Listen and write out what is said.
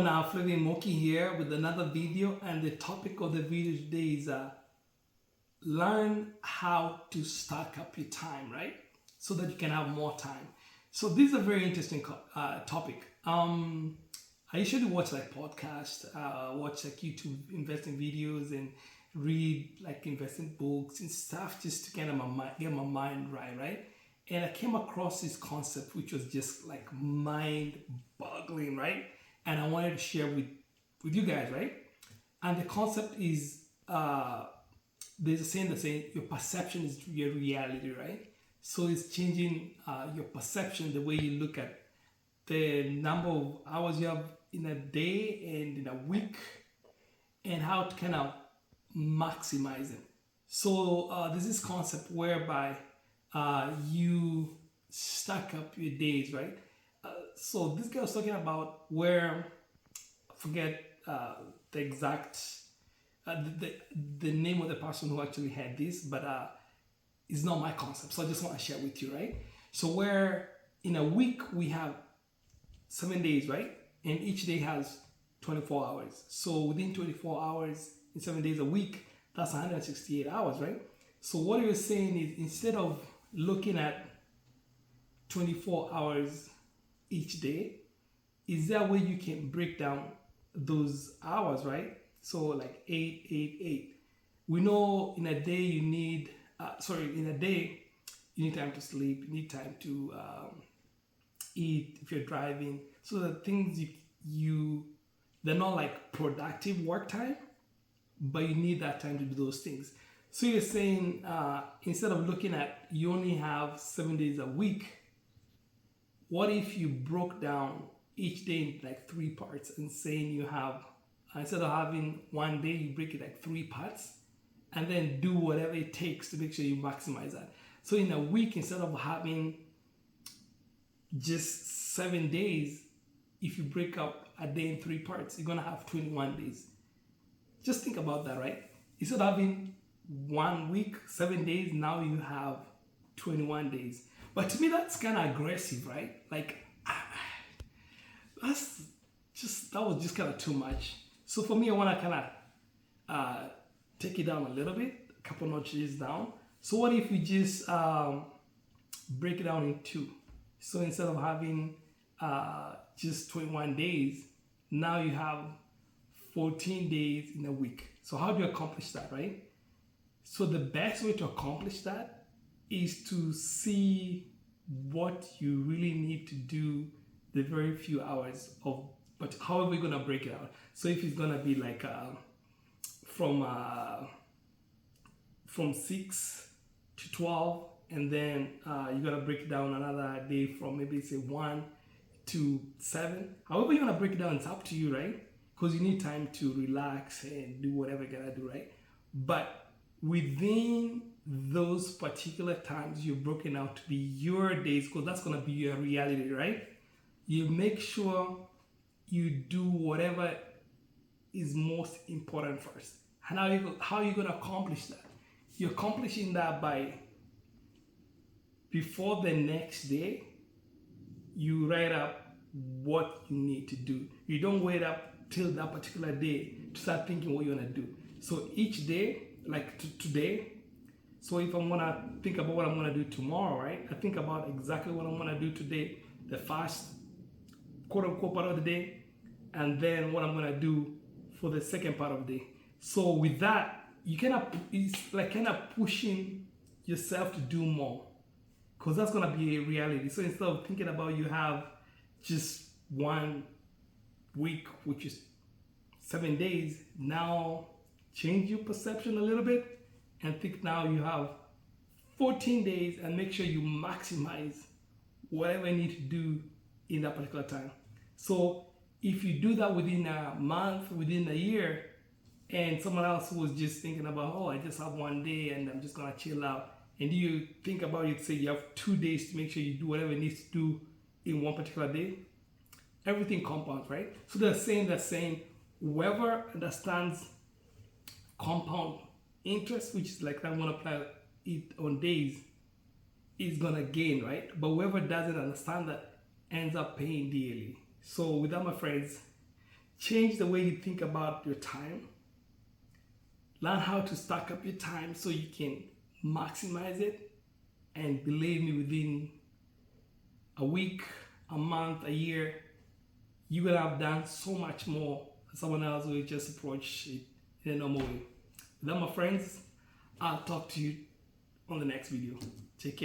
everyone, Flavin Moki here with another video, and the topic of the video today is learn how to stack up your time, right? So that you can have more time. So this is a very interesting topic. I usually watch like podcasts, watch like YouTube investing videos, and read like investing books and stuff just to kind of get my mind right? And I came across this concept which was just like mind-boggling, right? And I wanted to share with you guys, right? And the concept is there's a saying that says your perception is your reality, right? So it's changing your perception, the way you look at the number of hours you have in a day and in a week, and how to kind of maximize it. So there's this concept whereby you stack up your days, right? So this guy was talking about where, I forget the exact the name of the person who actually had this, but it's not my concept, so I just want to share with you, right? So where in a week we have 7 days, right? And each day has 24 hours. So within 24 hours in 7 days a week, that's 168 hours, right? So what you're saying is, instead of looking at 24 hours each day, is there a way you can break down those hours, right? So like 8. We know in a day you need, in a day you need time to sleep, you need time to eat if you're driving. So the things they're not like productive work time, but you need that time to do those things. So you're saying instead of looking at you only have 7 days a week, what if you broke down each day in like 3 parts, and saying you have, instead of having one day, you break it like 3 parts, and then do whatever it takes to make sure you maximize that. So in a week, instead of having just 7 days, if you break up a day in 3 parts, you're gonna have 21 days. Just think about that, right? Instead of having 1 week, 7 days, now you have 21 days. But to me, that's kind of aggressive, right? Like, that was just kind of too much. So for me, I want to kind of take it down a little bit, a couple notches down. So what if we just break it down in 2? So instead of having just 21 days, now you have 14 days in a week. So how do you accomplish that, right? So the best way to accomplish that is to see what you really need to do the very few hours of, but how are we going to break it out? So if it's going to be like from 6 to 12, and then you're going to break it down another day from maybe say 1 to 7. However you're going to break it down, it's up to you, right? Because you need time to relax and do whatever you're going to do, right? But within those particular times you're broken out to be your days, because that's going to be your reality, right? You make sure you do whatever is most important first. And how are you going to accomplish that? You're accomplishing that by, before the next day, you write up what you need to do. You don't wait up till that particular day to start thinking what you're going to do. So each day, like today, so if I'm going to think about what I'm going to do tomorrow, right? I think about exactly what I'm going to do today, the first quote unquote part of the day, and then what I'm going to do for the second part of the day. So with that, it's like kind of pushing yourself to do more, because that's going to be a reality. So instead of thinking about you have just 1 week, which is 7 days, now change your perception a little bit and think now you have 14 days, and make sure you maximize whatever you need to do in that particular time. So if you do that within a month, within a year, and someone else was just thinking about, oh, I just have 1 day and I'm just gonna chill out, and you think about it, say you have 2 days to make sure you do whatever you need to do in one particular day, everything compounds, right? So they're saying whoever understands compound interest, which is like I'm gonna apply it on days, is gonna gain, right? But whoever doesn't understand that ends up paying dearly. So with that, my friends, change the way you think about your time. Learn how to stack up your time so you can maximize it. And believe me, within a week, a month, a year, you will have done so much more than someone else who will just approach it in a normal way. With that, my friends, I'll talk to you on the next video. Take care.